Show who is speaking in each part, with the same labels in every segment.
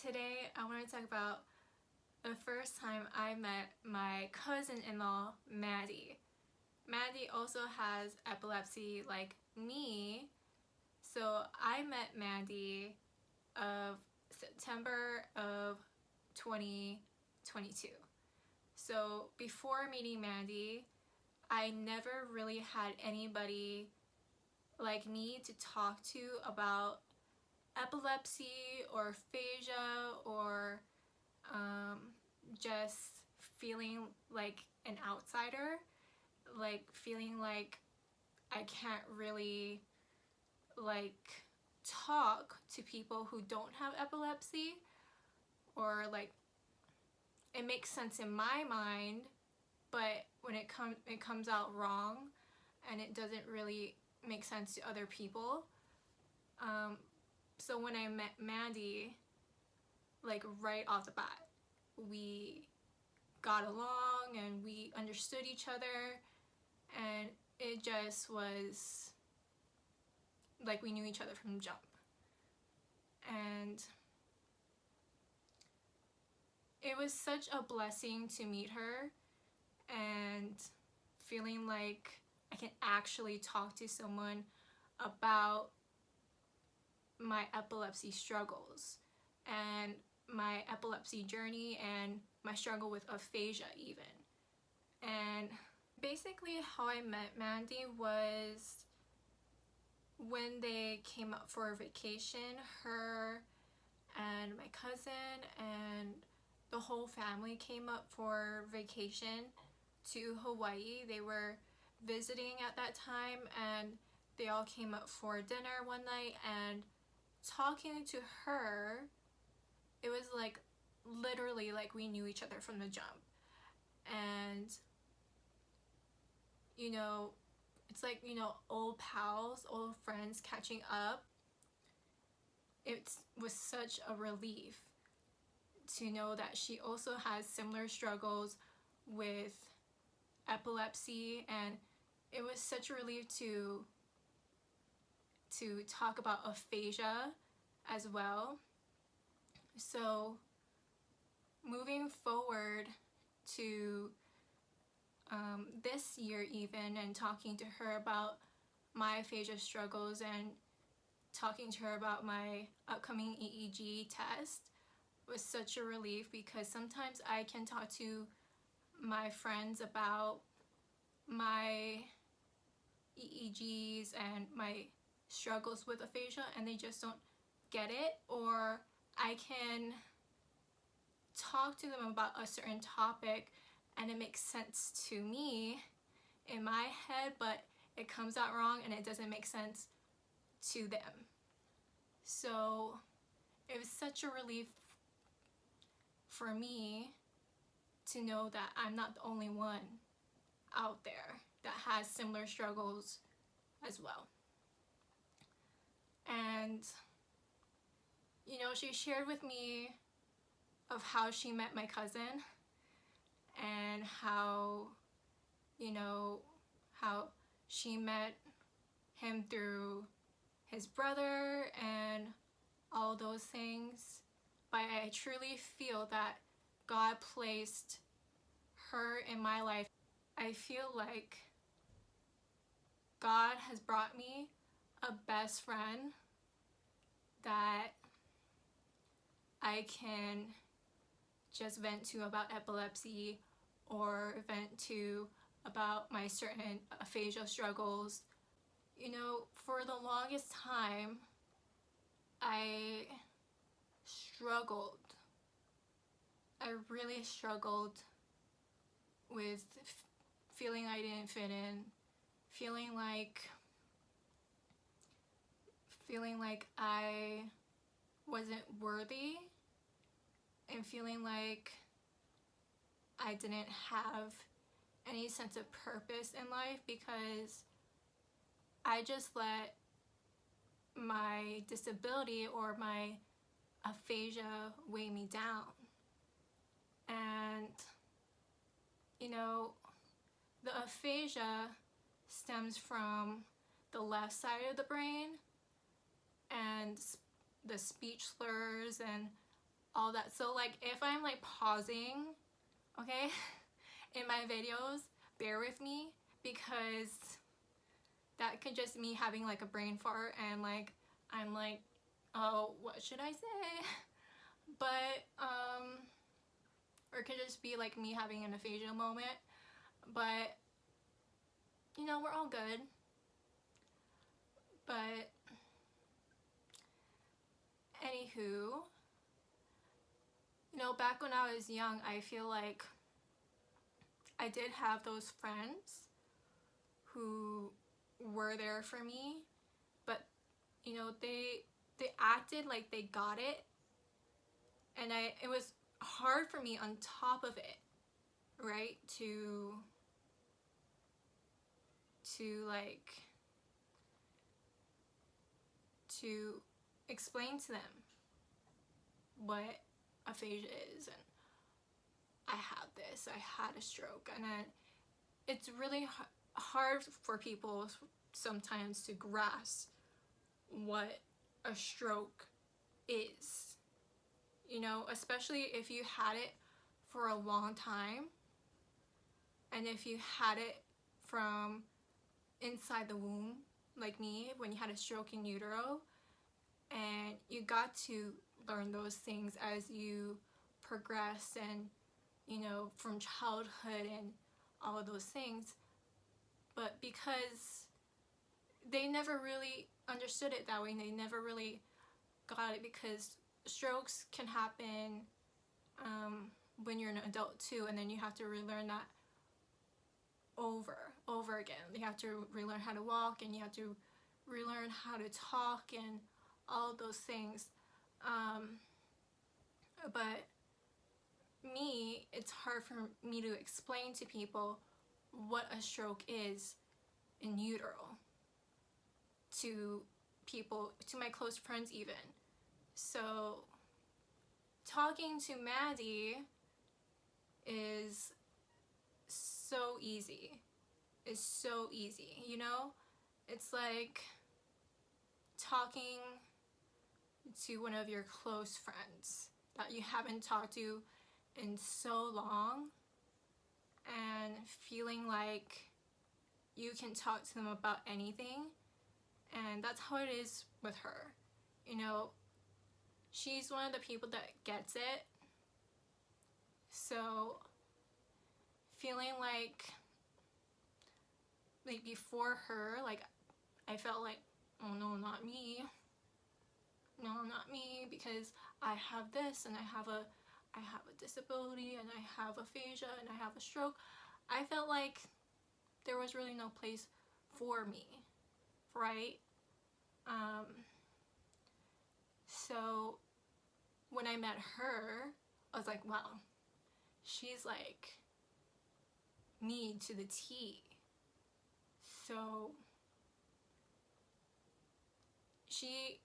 Speaker 1: Today I want to talk about the first time I met my cousin-in-law, Mandy. Mandy also has epilepsy like me, so I met Mandy of September of 2022. So before meeting Mandy, I never really had anybody like me to talk to about epilepsy or aphasia or just feeling like an outsider, like feeling like I can't really like talk to people who don't have epilepsy, or like it makes sense in my mind but when it comes out wrong and it doesn't really make sense to other people. So when I met Mandy, like right off the bat, we got along and we understood each other, and it just was like we knew each other from the jump. And it was such a blessing to meet her and feeling like I can actually talk to someone about my epilepsy struggles and my epilepsy journey and my struggle with aphasia even. And basically how I met Mandy was when they came up for a vacation, her and my cousin and the whole family came up for vacation to Hawaii. They were visiting at that time and they all came up for dinner one night, and talking to her, it was like literally like we knew each other from the jump. And you know, it's like, you know, old pals, old friends catching up. It was such a relief to know that she also has similar struggles with epilepsy, and it was such a relief to talk about aphasia as well. So moving forward to this year even, and talking to her about my aphasia struggles and talking to her about my upcoming EEG test was such a relief, because sometimes I can talk to my friends about my EEGs and my struggles with aphasia and they just don't get it, or I can talk to them about a certain topic and it makes sense to me in my head but it comes out wrong and it doesn't make sense to them. So it was such a relief for me to know that I'm not the only one out there that has similar struggles as well. And you know, she shared with me of how she met my cousin and how, you know, how she met him through his brother and all those things. But I truly feel that God placed her in my life. I feel like God has brought me a best friend that I can just vent to about epilepsy or vent to about my certain aphasia struggles. You know, for the longest time I struggled. I really struggled with feeling I didn't fit in, feeling like I wasn't worthy, and feeling like I didn't have any sense of purpose in life because I just let my disability or my aphasia weigh me down. And you know, the aphasia stems from the left side of the brain, and the speech slurs and all that. So like if I'm like pausing, okay, in my videos, bear with me, because that could just me having like a brain fart, and like I'm like, oh, what should I say? But or it could just be like me having an aphasia moment. But you know, we're all good. But anywho, you know, back when I was young, I feel like I did have those friends who were there for me, but you know, they acted like they got it, and it was hard for me on top of it, right, to like to explain to them what aphasia is, and I have this, I had a stroke, and then it's really hard for people sometimes to grasp what a stroke is, you know, especially if you had it for a long time, and if you had it from inside the womb, like me, when you had a stroke in utero, and you got to learn those things as you progress, and you know, from childhood and all of those things. But because they never really understood it that way, they never really got it, because strokes can happen when you're an adult too, and then you have to relearn that over again. You have to relearn how to walk, and you have to relearn how to talk, and all of those things. But me, it's hard for me to explain to people what a stroke is in utero, to people, to my close friends even. So talking to Mandy is so easy. It's so easy, you know? It's like talking to one of your close friends that you haven't talked to in so long, and feeling like you can talk to them about anything. And that's how it is with her. You know, she's one of the people that gets it. So feeling like before her, like I felt like, oh no, not me. No, not me, because I have this, and I have a disability, and I have aphasia, and I have a stroke. I felt like there was really no place for me, right? So when I met her, I was like, wow, she's like me to the T. So she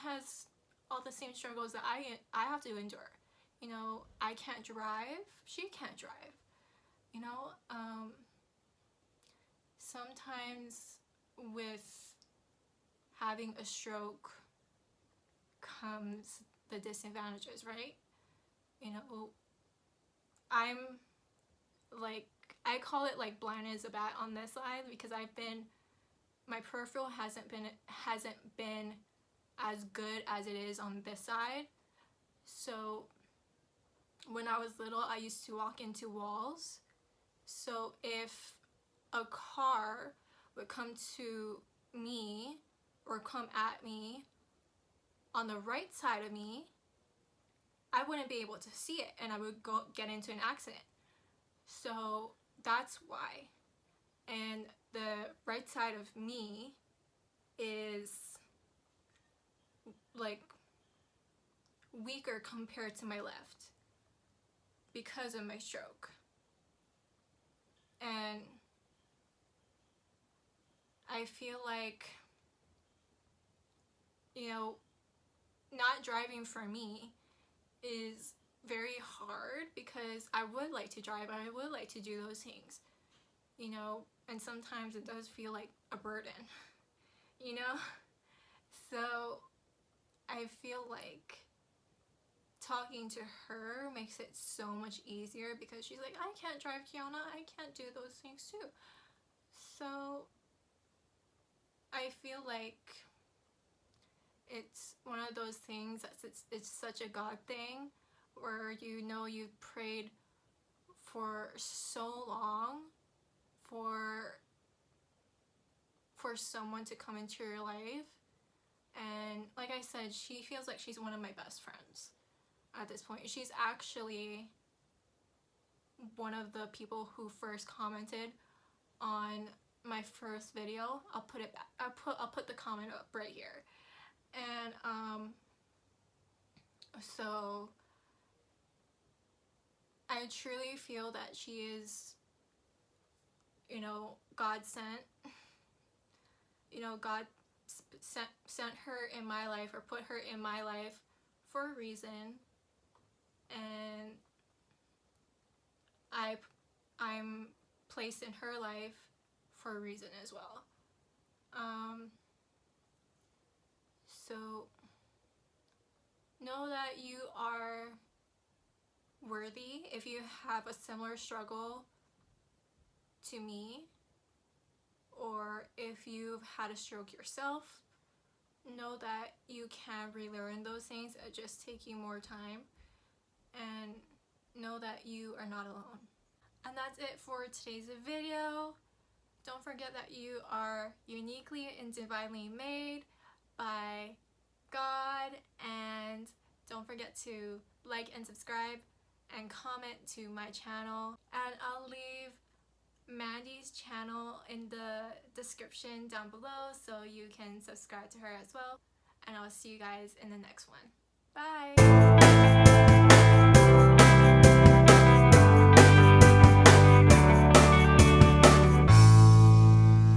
Speaker 1: has all the same struggles that I have to endure. You know, I can't drive, she can't drive. You know, sometimes with having a stroke comes the disadvantages, right? You know, I'm like, I call it like blind as a bat on this side, because my peripheral hasn't been as good as it is on this side. So when I was little, I used to walk into walls. So if a car would come to me or come at me on the right side of me, I wouldn't be able to see it, and I would get into an accident. So that's why. And the right side of me is like weaker compared to my left because of my stroke. And I feel like, you know, not driving for me is very hard, because I would like to drive, I would like to do those things, you know, and sometimes it does feel like a burden, you know? So I feel like talking to her makes it so much easier because she's like, I can't drive, Kiana, I can't do those things too. So I feel like it's one of those things that it's such a God thing where you know you've prayed for so long for someone to come into your life, and like I said, she feels like she's one of my best friends at this point. She's actually one of the people who first commented on my first video. I'll put it back. I'll put the comment up right here. And so I truly feel that she is, you know, God sent. You know, God sent her in my life, or put her in my life for a reason, and I'm placed in her life for a reason as well. So know that you are worthy. If you have a similar struggle to me, or if you've had a stroke yourself, know that you can relearn those things. It just take you more time, and know that you are not alone. And that's it for today's video. Don't forget that you are uniquely and divinely made by God, and don't forget to like and subscribe and comment to my channel, and I'll leave Mandy's channel in the description down below so you can subscribe to her as well, and I'll see you guys in the next one. Bye!